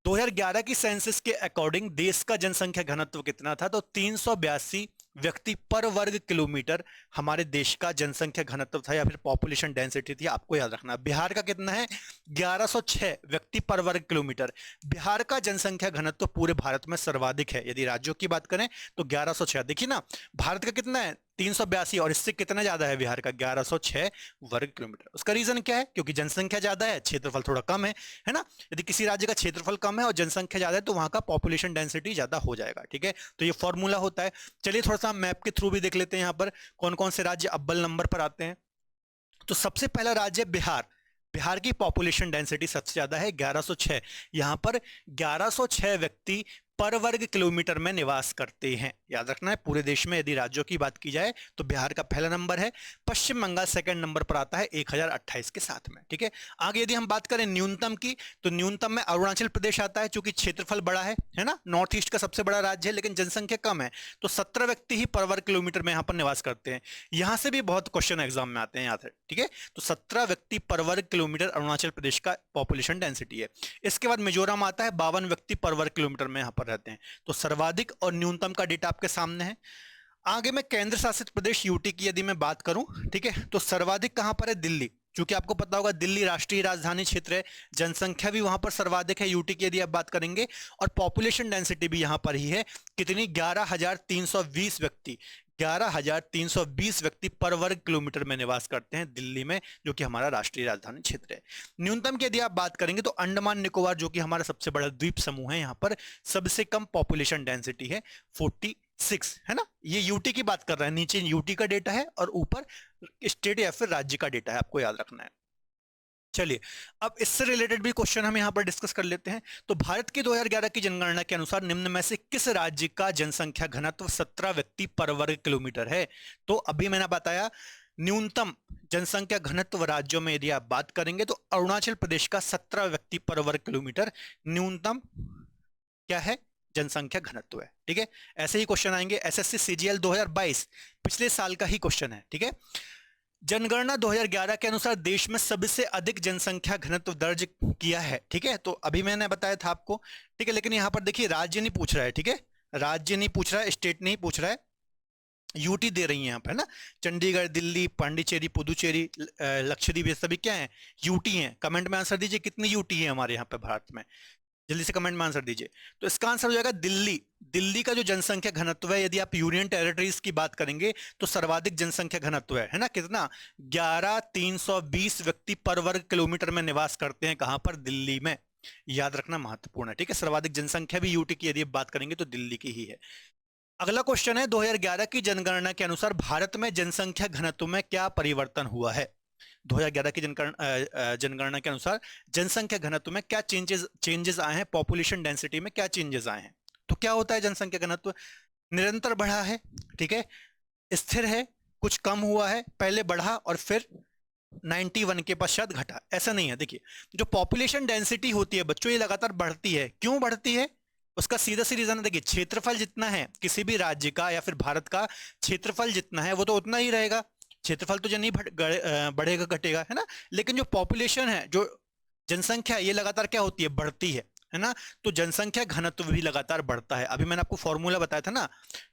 2011 की सेंसस के अकॉर्डिंग देश का जनसंख्या घनत्व कितना था? तो 382 व्यक्ति पर वर्ग किलोमीटर हमारे देश का जनसंख्या घनत्व था या फिर पॉपुलेशन डेंसिटी थी, आपको याद रखना। बिहार का कितना है? 1106 व्यक्ति पर वर्ग किलोमीटर। बिहार का जनसंख्या घनत्व पूरे भारत में सर्वाधिक है, यदि राज्यों की बात करें तो 1106। देखिए ना, भारत का कितना है? 382, और इससे कितना ज्यादा है बिहार का? 1106 वर्ग किलोमीटर। उसका रीजन क्या है? क्योंकि जनसंख्या ज्यादा है, क्षेत्रफल थोड़ा कम है ना। यदि किसी राज्य का क्षेत्रफल कम है और जनसंख्या ज्यादा है तो वहां का पॉपुलेशन डेंसिटी ज्यादा हो जाएगा, ठीक है। तो ये फॉर्मूला होता है। चलिए थोड़ा सा मैप के थ्रू भी देख लेते हैं यहाँ पर कौन कौन से राज्य अव्वल नंबर पर आते हैं। तो सबसे पहला राज्य बिहार। बिहार की पॉपुलेशन डेंसिटी सबसे ज्यादा है, 1106। यहां पर 1106 व्यक्ति पर वर्ग किलोमीटर में निवास करते हैं, याद रखना है। पूरे देश में यदि राज्यों की बात की जाए तो बिहार का पहला नंबर है। पश्चिम बंगाल सेकंड नंबर पर आता है 1028 के साथ में, ठीक है। आगे यदि हम बात करें न्यूनतम की, तो न्यूनतम में अरुणाचल प्रदेश आता है, क्योंकि क्षेत्रफल बड़ा है ना, नॉर्थ ईस्ट का सबसे बड़ा राज्य है, लेकिन जनसंख्या कम है, तो 17 व्यक्ति ही पर वर्ग किलोमीटर में यहाँ पर निवास करते हैं। यहां से भी बहुत क्वेश्चन एग्जाम में आते हैं यहाँ से, ठीक है। तो 17 व्यक्ति पर वर्ग किलोमीटर अरुणाचल प्रदेश का पॉपुलेशन डेंसिटी है। इसके बाद मिजोरम आता है, 52 व्यक्ति पर वर्ग किलोमीटर में यहाँ पर रहते हैं। तो सर्वाधिक और न्यूनतम का डेटा आपके सामने है। आगे मैं केंद्र शासित प्रदेश यूटी की यदि मैं बात करूं, ठीक है, तो सर्वाधिक कहां पर है? दिल्ली। क्योंकि आपको पता होगा दिल्ली राष्ट्रीय राजधानी क्षेत्र है, जनसंख्या भी वहां पर सर्वाधिक है यूटी की यदि आप बात करेंगे, और पॉपुलेशन डेंसिटी भी यहां पर ही है। कितनी? 11,320 व्यक्ति। 11,320 व्यक्ति पर वर्ग किलोमीटर में निवास करते हैं दिल्ली में, जो कि हमारा राष्ट्रीय राजधानी क्षेत्र है। न्यूनतम की यदि आप बात करेंगे तो अंडमान निकोबार, जो कि हमारा सबसे बड़ा द्वीप समूह है, यहाँ पर सबसे कम पॉपुलेशन डेंसिटी है 46, है ना। ये यूटी की बात कर रहा है, नीचे यूटी का डेटा है और ऊपर स्टेट या फिर राज्य का डेटा है, आपको याद रखना है। चलिए, अब इससे रिलेटेड भी क्वेश्चन हम यहां पर डिस्कस कर लेते हैं। तो भारत की 2011 की जनगणना के अनुसार निम्न में से किस राज्य का जनसंख्या घनत्व 17 व्यक्ति पर वर्ग किलोमीटर है? तो अभी मैंने बताया न्यूनतम जनसंख्या घनत्व राज्यों में यदि आप बात करेंगे तो अरुणाचल प्रदेश का 17 व्यक्ति पर वर्ग किलोमीटर न्यूनतम क्या है, जनसंख्या घनत्व है। ठीक है, ऐसे ही क्वेश्चन आएंगे। एसएससी सीजीएल 2022 पिछले साल का ही क्वेश्चन है। ठीक है, जनगणना 2011 के अनुसार देश में सबसे अधिक जनसंख्या घनत्व दर्ज किया है। ठीक है, तो अभी मैंने बताया था आपको। ठीक है, लेकिन यहां पर देखिए राज्य नहीं पूछ रहा है। ठीक है, राज्य नहीं पूछ रहा है, स्टेट नहीं पूछ रहा है, यूटी दे रही है यहाँ पे ना। चंडीगढ़, दिल्ली, पांडिचेरी, पुदुचेरी, लक्षद्वीप, ये सभी क्या है, यूटी हैं। कमेंट में आंसर दीजिए कितनी यूटी है हमारे यहाँ पे भारत में, जल्दी से कमेंट में आंसर दीजिए। तो इसका आंसर हो जाएगा दिल्ली। दिल्ली का जो जनसंख्या घनत्व है, यदि आप यूनियन टेरिटरीज की बात करेंगे तो सर्वाधिक जनसंख्या घनत्व है ना, कितना, 11,320 व्यक्ति पर वर्ग किलोमीटर में निवास करते हैं। कहां पर, दिल्ली में। याद रखना महत्वपूर्ण है। ठीक है, सर्वाधिक जनसंख्या भी यूटी की यदि बात करेंगे तो दिल्ली की ही है। अगला क्वेश्चन है, 2011 की जनगणना के अनुसार भारत में जनसंख्या घनत्व में क्या परिवर्तन हुआ है? 2011 की जनगणना के अनुसार जनसंख्या घनत्व में क्या चेंजेस आए हैं, पॉपुलेशन डेंसिटी में क्या चेंजेस आए हैं? तो क्या होता है, जनसंख्या घनत्व निरंतर बढ़ा है, ठीक है, स्थिर है, कुछ कम हुआ है, पहले बढ़ा और फिर 91 के पश्चात घटा, ऐसा नहीं है। देखिए, जो पॉपुलेशन डेंसिटी होती है बच्चों, ये लगातार बढ़ती है। क्यों बढ़ती है? उसका सीधा सी रीजन है, देखिए क्षेत्रफल जितना है किसी भी राज्य का या फिर भारत का, क्षेत्रफल जितना है वो तो उतना ही रहेगा। क्षेत्रफल तो नहीं बढ़ेगा घटेगा, है ना। लेकिन जो पॉपुलेशन है, जो जनसंख्या, ये लगातार क्या होती है, बढ़ती है ना। तो जनसंख्या घनत्व भी लगातार बढ़ता है। अभी मैंने आपको फॉर्मूला बताया था ना।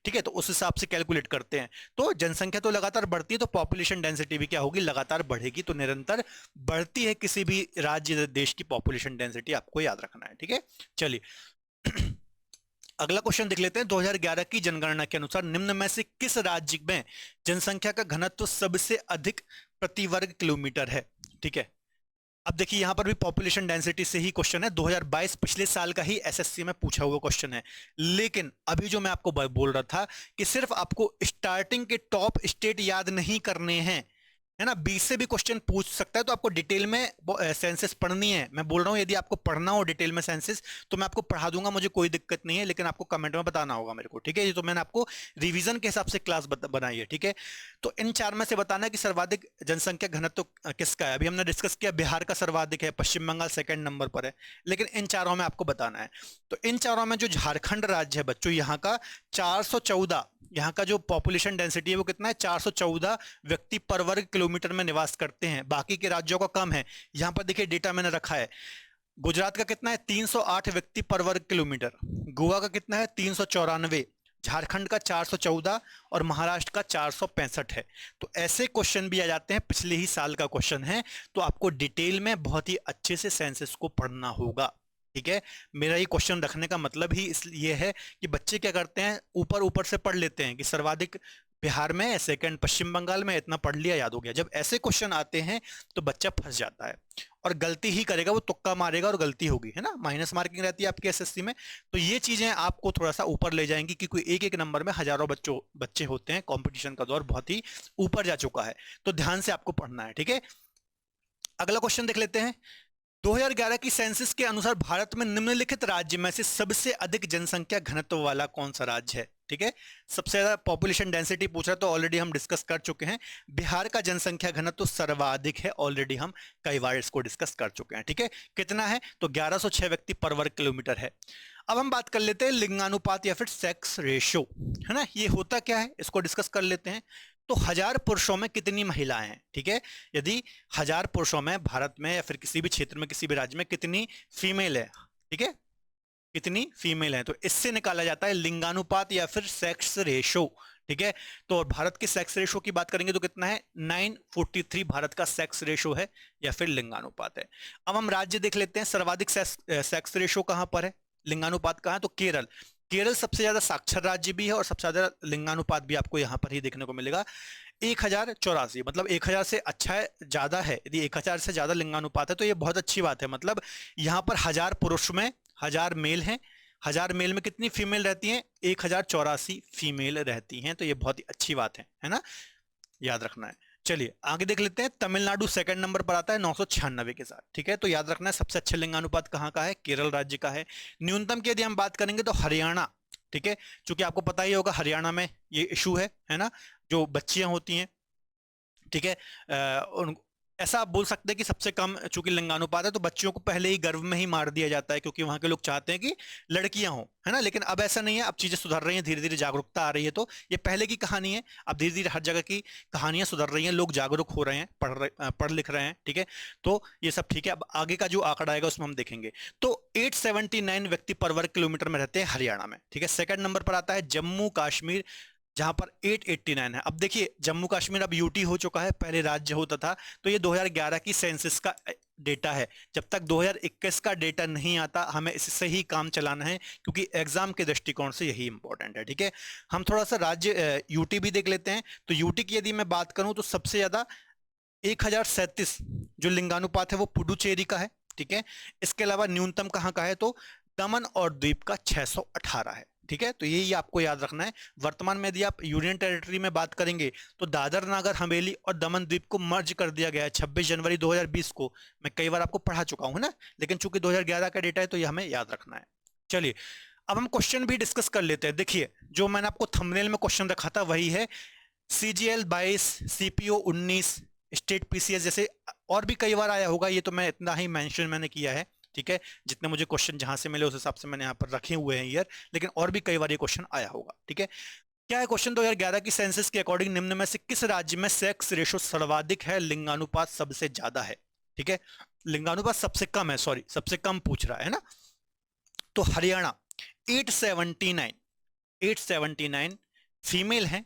ठीक है, तो उस हिसाब से कैलकुलेट करते हैं। तो जनसंख्या तो लगातार बढ़ती है, तो पॉपुलेशन डेंसिटी भी क्या होगी, लगातार बढ़ेगी। तो निरंतर बढ़ती है किसी भी राज्य देश की पॉपुलेशन डेंसिटी, आपको याद रखना है। ठीक है, चलिए अगला क्वेश्चन देख लेते हैं। 2011 की जनगणना के अनुसार निम्न में से किस राज्य में जनसंख्या का घनत्व सबसे अधिक प्रति वर्ग किलोमीटर है? ठीक है, अब देखिए यहां पर भी पॉपुलेशन डेंसिटी से ही क्वेश्चन है। 2022 पिछले साल का ही एसएससी में पूछा हुआ क्वेश्चन है। लेकिन अभी जो मैं आपको बोल रहा था कि सिर्फ आपको स्टार्टिंग के टॉप स्टेट याद नहीं करने हैं, है ना। 20 से भी क्वेश्चन पूछ सकता है, तो आपको डिटेल में सेंसस पढ़नी है। मैं बोल रहा हूं यदि आपको पढ़ना हो डिटेल में सेंसस, तो मैं आपको पढ़ा दूंगा, मुझे कोई दिक्कत नहीं है, लेकिन आपको कमेंट में बताना होगा मेरे को। ठीक है, ये तो मैंने आपको रिवीजन के हिसाब से क्लास बनाई है। ठीक है, तो इन चार में से बताना है कि सर्वाधिक जनसंख्या घनत्व किसका है। अभी हमने डिस्कस किया बिहार का सर्वाधिक है, पश्चिम बंगाल सेकंड नंबर पर है, लेकिन इन चारों में आपको बताना है। तो इन चारों में जो झारखंड राज्य है बच्चों, यहाँ का 414, यहाँ का जो पॉपुलेशन डेंसिटी है वो कितना है, 414 व्यक्ति पर वर्ग किलोमीटर में निवास करते हैं। बाकी के राज्यों का कम है। यहाँ पर देखिए डेटा मैंने रखा है। गुजरात का कितना है, 308 व्यक्ति पर वर्ग किलोमीटर। गोवा का कितना है, 394। झारखंड का 414 और महाराष्ट्र का 465 है। तो ऐसे क्वेश्चन भी आ जाते हैं, पिछले ही साल का क्वेश्चन है। तो आपको डिटेल में बहुत ही अच्छे से सेंसस को पढ़ना होगा। ठीक है, मेरा ये क्वेश्चन रखने का मतलब ही इसलिए है कि बच्चे क्या करते हैं, ऊपर ऊपर से पढ़ लेते हैं कि सर्वाधिक बिहार में, सेकंड पश्चिम बंगाल में, इतना पढ़ लिया याद हो गया। जब ऐसे क्वेश्चन आते हैं तो बच्चा फंस जाता है और गलती ही करेगा, वो तुक्का मारेगा और गलती होगी, है ना। माइनस मार्किंग रहती है आपकी एसएससी में। तो ये चीजें आपको थोड़ा सा ऊपर ले जाएंगी, क्योंकि एक एक नंबर में हजारों बच्चे होते हैं। कॉम्पिटिशन का दौर बहुत ही ऊपर जा चुका है, तो ध्यान से आपको पढ़ना है। ठीक है, अगला क्वेश्चन देख लेते हैं। 2011 की सेंसस के अनुसार भारत में निम्नलिखित राज्य में से सबसे अधिक जनसंख्या घनत्व वाला कौन सा राज्य है? ठीक है, सबसे ज्यादा पॉपुलेशन डेंसिटी पूछ रहा है, तो ऑलरेडी हम डिस्कस कर चुके हैं। बिहार का जनसंख्या घनत्व सर्वाधिक है, ऑलरेडी हम कई बार इसको डिस्कस कर चुके हैं। ठीक है, कितना है, तो 1106 व्यक्ति पर वर्ग किलोमीटर है। अब हम बात कर लेते हैं लिंगानुपात या फिर सेक्स रेशो, है ना। ये होता क्या है, इसको डिस्कस कर लेते हैं। तो 1000 पुरुषों में कितनी महिलाएं हैं? ठीक है, यदि 1000 पुरुषों में भारत में या फिर किसी भी क्षेत्र में, किसी भी राज्य में कितनी फीमेल है, ठीक है, कितनी फीमेल है, तो इससे निकाला जाता है लिंगानुपात या फिर सेक्स रेशो। ठीक है, तो भारत के सेक्स रेशो की बात करेंगे तो कितना है, 943 भारत का सेक्स रेशो है या फिर लिंगानुपात है। अब हम राज्य देख लेते हैं, सर्वाधिक सेक्स रेशो कहां पर है, लिंगानुपात कहां है, तो केरल। केरल सबसे ज्यादा साक्षर राज्य भी है और सबसे ज्यादा लिंगानुपात भी आपको यहाँ पर ही देखने को मिलेगा, 1084, मतलब 1000 से अच्छा है, ज्यादा है। यदि 1000 से ज्यादा लिंगानुपात है तो ये बहुत अच्छी बात है। मतलब यहाँ पर 1000 पुरुष में 1000 मेल हैं, 1000 मेल में कितनी फीमेल रहती हैं? 1084 फीमेल रहती हैं। तो ये बहुत ही अच्छी बात है ना, याद रखना है। चलिए आगे देख लेते हैं। तमिलनाडु सेकंड नंबर पर आता है 996 के साथ। ठीक है, तो याद रखना है सबसे अच्छा लिंगानुपात कहाँ का है? केरल राज्य का है। न्यूनतम की यदि हम बात करेंगे तो हरियाणा। ठीक है, क्योंकि आपको पता ही होगा हरियाणा में ये इशू है ना, जो बच्चियां होती हैं। ठीक है, ऐसा आप बोल सकते हैं कि सबसे कम चूंकि लिंगानुपात है तो बच्चियों को पहले ही गर्भ में ही मार दिया जाता है, क्योंकि वहां के लोग चाहते हैं कि लड़कियां हों, है ना। लेकिन अब ऐसा नहीं है, अब चीजें सुधर रही हैं, धीरे धीरे जागरूकता आ रही है। तो ये पहले की कहानी है, अब धीरे धीरे हर जगह की कहानियां सुधर रही हैं, लोग जागरूक हो रहे हैं, पढ़ लिख रहे हैं। ठीक है, तो ये सब ठीक है। अब आगे का जो आंकड़ा आएगा उसमें हम देखेंगे। तो 879 व्यक्ति पर वर्ग किलोमीटर में रहते हैं हरियाणा में। ठीक है, सेकंड नंबर पर आता है जम्मू कश्मीर, जहां पर 889 है। अब देखिए जम्मू कश्मीर अब यूटी हो चुका है, पहले राज्य होता था। तो ये 2011 की सेंसस का डेटा है। जब तक 2021 का डेटा नहीं आता हमें इससे ही काम चलाना है, क्योंकि एग्जाम के दृष्टिकोण से यही इंपॉर्टेंट है। ठीक है, हम थोड़ा सा राज्य यूटी भी देख लेते हैं। तो यूटी की यदि मैं बात करूं तो सबसे ज्यादा 1037 जो लिंगानुपात है वो पुडुचेरी का है। ठीक है, इसके अलावा न्यूनतम कहाँ का है? तो दमन और द्वीप का 618 है। ठीक है, तो यही आपको याद रखना है। वर्तमान में यदि आप यूनियन टेरिटरी में बात करेंगे तो दादर नागर हवेली और दमन द्वीप को मर्ज कर दिया गया है 26 जनवरी 2020 को। मैं कई बार आपको पढ़ा चुका हूं ना, लेकिन चूंकि 2011 का डेटा है तो ये हमें याद रखना है। चलिए अब हम क्वेश्चन भी डिस्कस कर लेते हैं। देखिए जो मैंने आपको थंबनेल में क्वेश्चन रखा था वही है, CGL 22, CPO 19, स्टेट PCS जैसे और भी कई बार आया होगा, ये तो मैं इतना ही मेंशन मैंने किया है। ठीक है, जितने मुझे क्वेश्चन जहां से मिले उस हिसाब से मैंने यहाँ पर रखे हुए हैं ईयर, लेकिन और भी कई बार ये क्वेश्चन आया होगा। ठीक है, क्या है क्वेश्चन? 2011 की सेंसस के अकॉर्डिंग निम्न में से किस राज्य में सेक्स रेशो सर्वाधिक है, लिंगानुपात सबसे ज्यादा है? ठीक है, लिंगानुपात सबसे कम है, सॉरी सबसे कम पूछ रहा है ना। तो हरियाणा 879, 879 फीमेल है,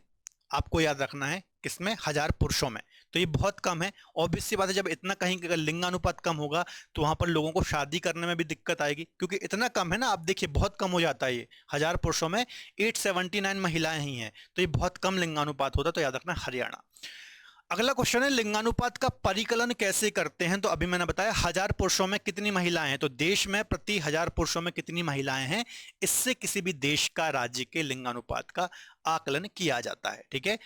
आपको याद रखना है किसमें? 1000 पुरुषों में। तो ये बहुत कम है। ऑब्वियस सी बात है, जब इतना कहीं अगर लिंगानुपात कम होगा तो वहां पर लोगों को शादी करने में भी दिक्कत आएगी, क्योंकि इतना कम है ना। आप देखिए बहुत कम हो जाता है ये, 1000 पुरुषों में 879 महिलाएं ही हैं, तो ये बहुत कम लिंगानुपात होता है। तो याद रखना हरियाणा। अगला क्वेश्चन है लिंगानुपात का परिकलन कैसे करते हैं? तो अभी मैंने बताया 1000 पुरुषों में कितनी महिलाएं हैं, तो देश में प्रति 1000 पुरुषों में कितनी महिलाएं हैं, इससे किसी भी देश का राज्य के लिंगानुपात का आकलन किया जाता है। ठीक है,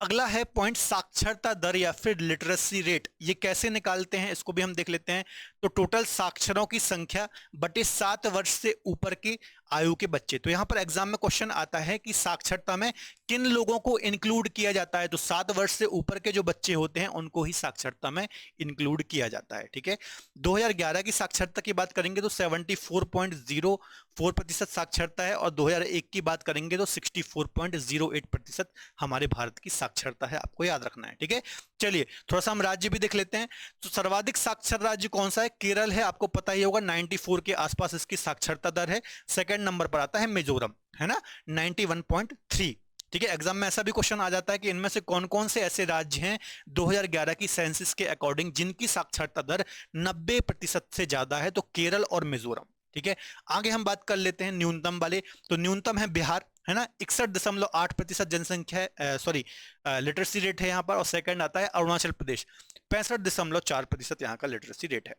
अगला है पॉइंट साक्षरता दर या फिर लिटरेसी रेट। ये कैसे निकालते हैं इसको भी हम देख लेते हैं। तो टोटल साक्षरों की संख्या बटे 7 वर्ष से ऊपर की आयु के बच्चे। तो यहां पर एग्जाम में क्वेश्चन आता है कि साक्षरता में किन लोगों को इंक्लूड किया जाता है? तो 7 वर्ष से ऊपर के जो बच्चे होते हैं उनको ही साक्षरता में इंक्लूड किया जाता है। ठीक है, 2011 की साक्षरता की बात करेंगे तो 74.04% साक्षरता है, और 2001 की बात करेंगे तो 64.08% हमारे भारत की साक्षरता है, आपको याद रखना है। ठीक है, चलिए थोड़ा सा हम राज्य भी देख लेते हैं। तो सर्वाधिक साक्षर राज्य कौन सा है? केरल है, आपको पता ही होगा 94 के आसपास इसकी साक्षरता दर है। सेकंड नंबर पर आता है मिजोरम, है ना, 91.3। ठीक है, एग्जाम में ऐसा भी क्वेश्चन आ जाता है कि इनमें से कौन कौन से ऐसे राज्य हैं 2011 की सेंसस के अकॉर्डिंग जिनकी साक्षरता दर 90% से ज्यादा है? तो केरल और मिजोरम। ठीक है, आगे हम बात कर लेते हैं न्यूनतम वाले। तो न्यूनतम है बिहार, है ना, 61.8% जनसंख्या है, सॉरी लिटरेसी रेट है यहाँ पर। और सेकंड आता है अरुणाचल प्रदेश, 65.4% यहाँ का लिटरेसी रेट है।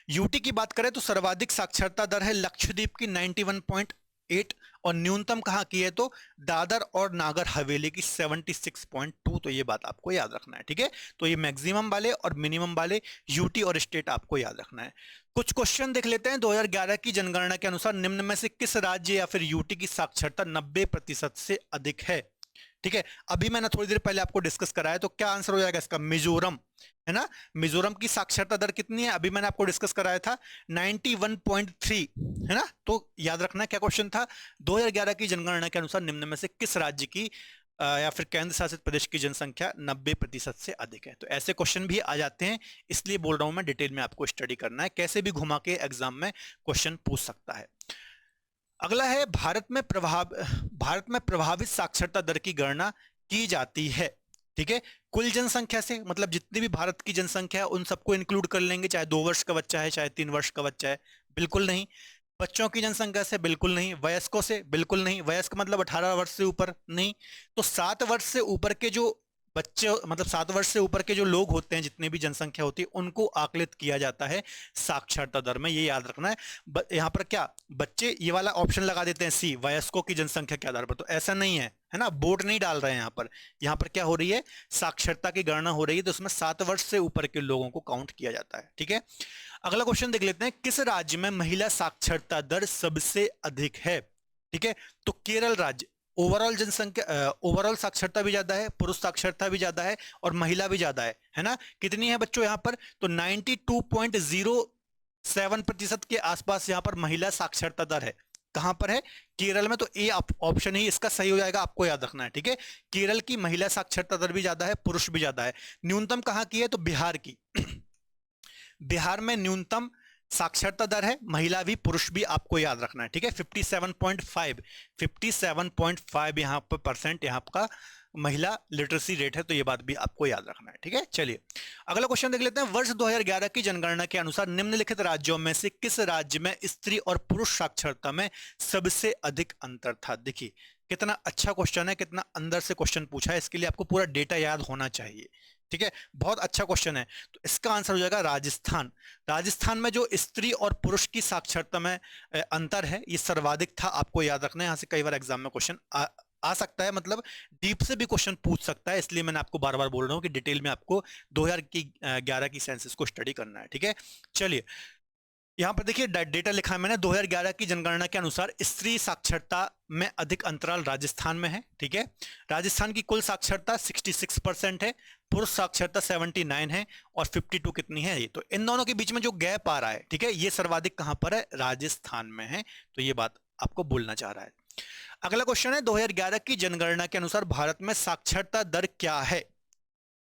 यूटी की बात करें तो सर्वाधिक साक्षरता दर है लक्षद्वीप की 91.8, और न्यूनतम कहाँ की है? तो दादर और नागर हवेली की 76.2। तो ये बात आपको याद रखना है। ठीक है, तो ये मैक्सिमम वाले और मिनिमम वाले यूटी और स्टेट आपको याद रखना है। कुछ क्वेश्चन देख लेते हैं। 2011 की जनगणना के अनुसार निम्न में से किस राज्य या फिर यूटी की साक्षरता 90% से अधिक है? ठीक है, अभी मैंने थोड़ी देर पहले आपको डिस्कस कराया, तो क्या आंसर हो जाएगा इसका? मिजोरम, है ना। मिजोरम की साक्षरता दर कितनी है? अभी मैंने आपको डिस्कस कराया था 91.3, है ना। तो याद रखना क्या क्वेश्चन था? 2011 की जनगणना के अनुसार निम्न में से किस राज्य की या फिर केंद्र शासित प्रदेश की जनसंख्या 90% से अधिक है? तो ऐसे क्वेश्चन भी आ जाते हैं, इसलिए बोल रहा हूं मैं डिटेल में आपको स्टडी करना है, कैसे भी घुमा के एग्जाम में क्वेश्चन पूछ सकता है। अगला है भारत में प्रभावित साक्षरता दर की गणना की जाती है। ठीक है, कुल जनसंख्या से, मतलब जितनी भी भारत की जनसंख्या है उन सबको इंक्लूड कर लेंगे, चाहे 2 वर्ष का बच्चा है चाहे 3 वर्ष का बच्चा है? बिल्कुल नहीं। बच्चों की जनसंख्या से बिल्कुल नहीं, वयस्कों से बिल्कुल नहीं, वयस्क मतलब 18 वर्ष से ऊपर नहीं। तो 7 वर्ष से ऊपर के जो बच्चे, मतलब 7 वर्ष से ऊपर के जो लोग होते हैं, जितनी भी जनसंख्या होती है, उनको आकलित किया जाता है साक्षरता दर में, ये याद रखना है। यहाँ पर क्या बच्चे, ये वाला ऑप्शन लगा देते हैं सी, वयस्कों की जनसंख्या के आधार पर, तो ऐसा नहीं है ना, बोर्ड नहीं डाल रहे हैं यहाँ पर। यहाँ पर क्या हो रही है, साक्षरता की गणना हो रही है, तो उसमें 7 वर्ष से ऊपर के लोगों को काउंट किया जाता है। ठीक है, अगला क्वेश्चन देख लेते हैं, किस राज्य में महिला साक्षरता दर सबसे अधिक है? ठीक है, तो केरल राज्य, ओवरऑल जनसंख्या, ओवरऑल साक्षरता भी ज्यादा है, पुरुष साक्षरता भी ज्यादा है और महिला भी ज्यादा है ना। कितनी है बच्चों यहाँ पर, तो 92.07% के आसपास यहाँ पर महिला साक्षरता दर है। कहां पर है, केरल में। तो ए ऑप्शन ही इसका सही हो जाएगा, आपको याद रखना है। ठीक है, केरल की महिला साक्षरता दर भी ज्यादा है, पुरुष भी ज्यादा है। न्यूनतम कहां की है, तो बिहार की। बिहार में न्यूनतम साक्षरता दर है, महिला भी पुरुष भी, आपको याद रखना है। ठीक है, 57.5 यहाँ पर परसेंट यहाँ का महिला लिटरेसी रेट है, तो ये बात भी आपको याद रखना है। ठीक है, चलिए अगला क्वेश्चन देख लेते हैं। वर्ष 2011 की जनगणना के अनुसार निम्नलिखित राज्यों में से किस राज्य में स्त्री और पुरुष साक्षरता में सबसे अधिक अंतर था? देखिए कितना अच्छा क्वेश्चन है, कितना अंदर से क्वेश्चन पूछा है, इसके लिए आपको पूरा डेटा याद होना चाहिए। ठीक है, बहुत अच्छा क्वेश्चन है। तो इसका आंसर हो जाएगा राजस्थान। राजस्थान में जो स्त्री और पुरुष की साक्षरता में अंतर है, ये सर्वाधिक था, आपको याद रखना है। यहाँ से कई बार एग्जाम में क्वेश्चन आ सकता है, मतलब डीप से भी क्वेश्चन पूछ सकता है, इसलिए मैंने आपको बार बार बोल रहा हूँ कि डिटेल में आपको 2011 की सेंसस को स्टडी करना है। ठीक है, चलिए यहाँ पर देखिए डेटा लिखा है मैंने, 2011 की जनगणना के अनुसार स्त्री साक्षरता में अधिक अंतराल राजस्थान में है। ठीक है, राजस्थान की कुल साक्षरता 66% है, पुरुष साक्षरता 79 है और 52 कितनी है ये, तो इन दोनों के बीच में जो गैप आ रहा है, ठीक है, ये सर्वाधिक कहां पर है, राजस्थान में है। तो ये बात आपको बोलना चाह रहा है। अगला क्वेश्चन है, 2011 की जनगणना के अनुसार भारत में साक्षरता दर क्या है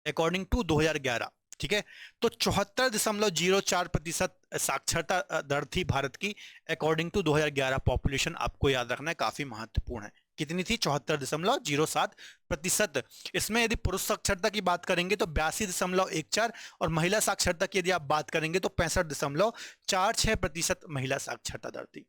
अकॉर्डिंग टू 2011? ठीक है, तो 74.04% साक्षरता दर थी भारत की अकॉर्डिंग टू 2011 पॉपुलेशन। आपको याद रखना है, काफी महत्वपूर्ण है। कितनी थी, 74.07%। इसमें यदि पुरुष साक्षरता की बात करेंगे तो 82.14, और महिला साक्षरता की यदि आप बात करेंगे तो 65.46% महिला साक्षरता दर थी।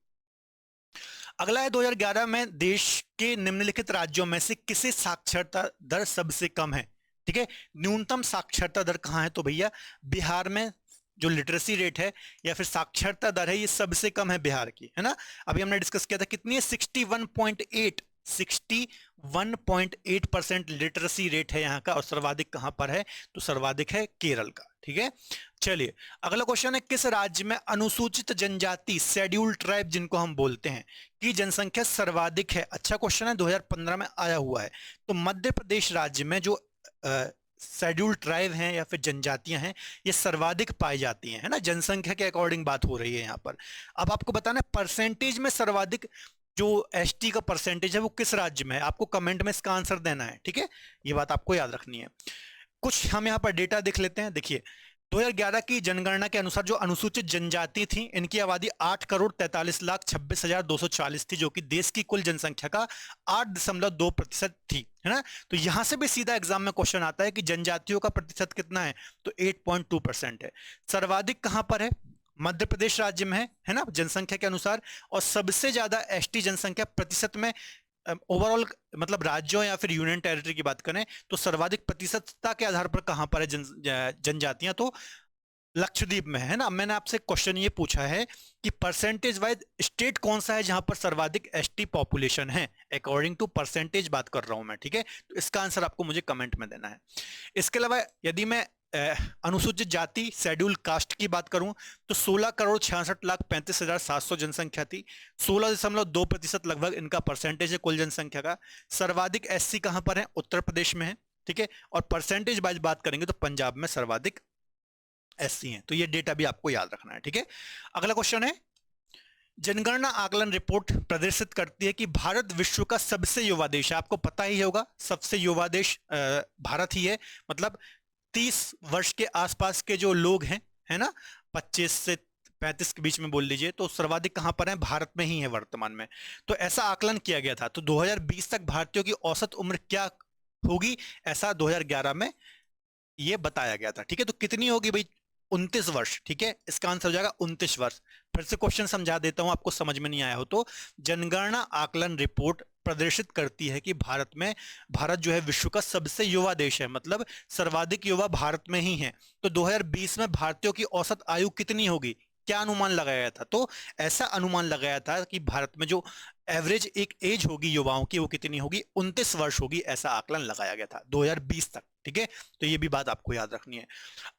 अगला है, 2011 में देश के निम्नलिखित राज्यों में से किसे साक्षरता दर सबसे कम है? ठीक है, न्यूनतम साक्षरता दर कहां है, तो भैया बिहार में जो लिटरेसी रेट है या फिर साक्षरता दर है, ये सबसे कम है बिहार की, है ना। अभी हमने डिस्कस किया था, कितनी है, 61.8% लिटरेसी रेट है यहाँ का, और सर्वाधिक कहां पर है, तो सर्वाधिक है केरल का। ठीक है, चलिए अगला क्वेश्चन है, किस राज्य में अनुसूचित जनजाति शेड्यूल्ड ट्राइब जिनको हम बोलते हैं की जनसंख्या सर्वाधिक है? अच्छा क्वेश्चन है, 2015 में आया हुआ है। तो मध्य प्रदेश राज्य में जो शेड्यूल्ड ट्राइब हैं या फिर जनजातियां हैं, ये सर्वाधिक पाई जाती हैं, है ना, जनसंख्या के अकॉर्डिंग बात हो रही है यहाँ पर। अब आपको बताना है परसेंटेज में सर्वाधिक जो एसटी का परसेंटेज है वो किस राज्य में है, आपको कमेंट में इसका आंसर देना है। ठीक है, ये बात आपको याद रखनी है। कुछ हम यहाँ पर डेटा देख लेते हैं। देखिए 2011 की जनगणना के अनुसार जो अनुसूचित जनजाति थी, इनकी आबादी 8,43,26,240 थी, जो कि देश की कुल जनसंख्या का 8.2% थी, है ना। तो यहां से भी सीधा एग्जाम में क्वेश्चन आता है कि जनजातियों का प्रतिशत कितना है, तो 8.2% है। सर्वाधिक कहां पर है, मध्य प्रदेश राज्य में है ना, जनसंख्या के अनुसार। और सबसे ज्यादा एसटी जनसंख्या प्रतिशत में, ओवरऑल मतलब राज्यों या फिर यूनियन टेरिटरी की बात करें तो सर्वाधिक प्रतिशतता के आधार पर कहां पर है जनजातियां, तो लक्षद्वीप में, है ना। मैंने आपसे क्वेश्चन ये पूछा है कि परसेंटेज वाइज स्टेट कौन सा है जहां पर सर्वाधिक एसटी पॉपुलेशन है, अकॉर्डिंग टू परसेंटेज बात कर रहा हूं मैं। ठीक है, तो इसका आंसर आपको मुझे कमेंट में देना है। इसके अलावा यदि मैं अनुसूचित जाति शेड्यूल कास्ट की बात करूं तो 16,66,35,700 जनसंख्या थी, 16.2% लगभग इनका परसेंटेज है कुल जनसंख्या का। सर्वाधिक एससी कहां पर है, उत्तर प्रदेश में है। ठीक है, और परसेंटेज वाइज बात करेंगे तो पंजाब में सर्वाधिक एससी हैं। तो ये डेटा भी आपको याद रखना है। ठीक है, अगला क्वेश्चन है, जनगणना आकलन रिपोर्ट प्रदर्शित करती है कि भारत विश्व का सबसे युवा देश है। आपको पता ही होगा सबसे युवा देश भारत ही है, मतलब 30 वर्ष के आसपास के जो लोग हैं, है ना, 25 से 35 के बीच में बोल लीजिए, तो सर्वाधिक कहां पर है, भारत में ही है वर्तमान में। तो ऐसा आकलन किया गया था। तो 2020 तक भारतीयों की औसत उम्र क्या होगी, ऐसा 2011 में ये बताया गया था। ठीक है, तो कितनी होगी भाई, 29 वर्ष, ठीक है, इसका आंसर हो जाएगा 29 वर्ष। फिर से क्वेश्चन समझा देता हूं, आपको समझ में नहीं आया हो तो। जनगणना आकलन रिपोर्ट प्रदर्शित करती है कि भारत जो है विश्व का सबसे युवा देश है, मतलब सर्वाधिक युवा भारत में ही है। तो 2020 में भारतीयों की औसत आयु कितनी होगी, क्या अनुमान लगाया गया था? तो ऐसा अनुमान लगाया था कि भारत में जो एवरेज एक एज होगी युवाओं की वो कितनी होगी, 29 वर्ष होगी, ऐसा आकलन लगाया गया था 2020 तक, ठीक है। तो ये भी बात आपको याद रखनी है।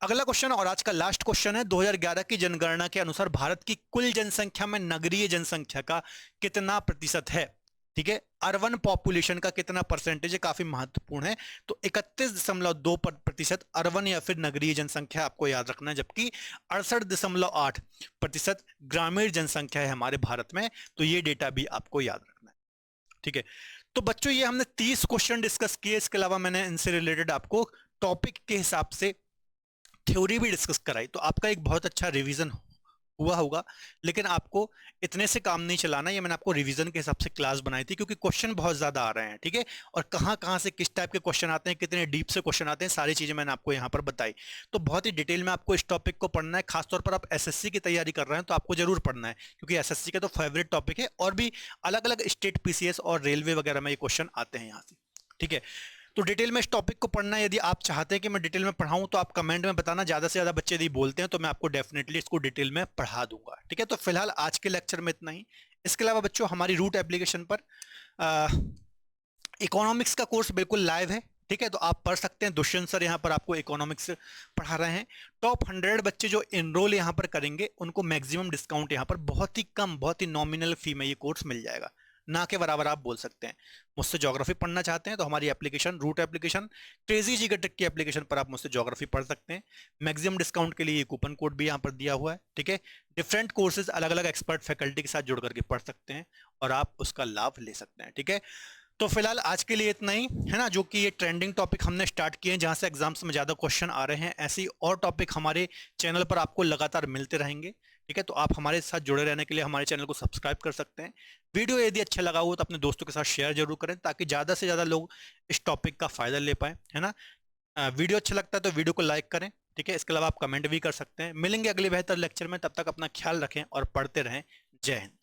अगला क्वेश्चन और आज का लास्ट क्वेश्चन है, 2011 की जनगणना के अनुसार भारत की कुल जनसंख्या में नगरीय जनसंख्या का कितना प्रतिशत है, ठीक है। अर्बन पॉपुलेशन का कितना परसेंटेज है, काफी महत्वपूर्ण है। तो 31.2% अर्बन या फिर नगरीय जनसंख्या आपको याद रखना है, जबकि 68.8% ग्रामीण जनसंख्या है हमारे भारत में। तो ये डेटा भी आपको याद रखना है, ठीक है। तो बच्चों ये हमने 30 क्वेश्चन डिस्कस किए, इसके अलावा मैंने इनसे रिलेटेड आपको टॉपिक के हिसाब से थ्योरी भी डिस्कस कराई। तो आपका एक बहुत अच्छा रिवीजन हुआ होगा, लेकिन आपको इतने से काम नहीं चलाना। ये मैंने आपको रिवीजन के हिसाब से क्लास बनाई थी, क्योंकि क्वेश्चन बहुत ज्यादा आ रहे हैं, ठीक है। और कहाँ कहाँ से किस टाइप के क्वेश्चन आते हैं, कितने डीप से क्वेश्चन आते हैं, सारी चीजें मैंने आपको यहाँ पर बताई। तो बहुत ही डिटेल में आपको इस टॉपिक को पढ़ना है। खासतौर पर आप एसएससी की तैयारी कर रहे हैं तो आपको जरूर पढ़ना है, क्योंकि एसएससी का तो फेवरेट टॉपिक है। और भी अलग अलग स्टेट पीसीएस और रेलवे वगैरह में ये क्वेश्चन आते हैं यहाँ से, ठीक है। तो डिटेल में इस टॉपिक को पढ़ना है। यदि आप चाहते हैं कि मैं डिटेल में पढ़ाऊं तो आप कमेंट में बताना, ज्यादा से ज्यादा बच्चे यदि बोलते हैं तो मैं आपको डेफिनेटली इसको डिटेल में पढ़ा दूंगा, ठीक है। तो फिलहाल आज के लेक्चर में इतना ही। इसके अलावा बच्चों हमारी रूट एप्लीकेशन पर इकोनॉमिक्स का कोर्स बिल्कुल लाइव है, ठीक है। तो आप पढ़ सकते हैं, दुष्यंत सर यहाँ पर आपको इकोनॉमिक्स पढ़ा रहे हैं। टॉप 100 बच्चे जो एनरोल यहाँ पर करेंगे उनको मैक्सिमम डिस्काउंट यहाँ पर बहुत ही कम, बहुत ही नॉमिनल फी में ये कोर्स मिल जाएगा, ना के बराबर आप बोल सकते हैं। मुझसे ज्योग्राफी पढ़ना चाहते हैं तो हमारी एप्लीकेशन रूट एप्लीकेशन क्रेजी जी के ट्रिक की एप्लीकेशन पर आप मुझसे ज्योग्राफी पढ़ सकते हैं। मैक्सिमम डिस्काउंट के लिए कूपन कोड भी यहाँ पर दिया हुआ है, ठीक है। डिफरेंट कोर्सेज अलग अलग एक्सपर्ट फैकल्टी के साथ जुड़ करके पढ़ सकते हैं और आप उसका लाभ ले सकते हैं, ठीक है। तो फिलहाल आज के लिए इतना ही है ना। जो कि ये ट्रेंडिंग टॉपिक हमने स्टार्ट किए हैं जहां से एग्जाम्स में ज्यादा क्वेश्चन आ रहे हैं, ऐसे ही और टॉपिक हमारे चैनल पर आपको लगातार मिलते रहेंगे, ठीक है। तो आप हमारे साथ जुड़े रहने के लिए हमारे चैनल को सब्सक्राइब कर सकते हैं। वीडियो यदि अच्छा लगा हो तो अपने दोस्तों के साथ शेयर जरूर करें, ताकि ज्यादा से ज्यादा लोग इस टॉपिक का फायदा ले पाए, है ना। वीडियो अच्छा लगता है तो वीडियो को लाइक करें, ठीक है। इसके अलावा आप कमेंट भी कर सकते हैं। मिलेंगे अगले बेहतर लेक्चर में, तब तक अपना ख्याल रखें और पढ़ते रहें। जय हिंद।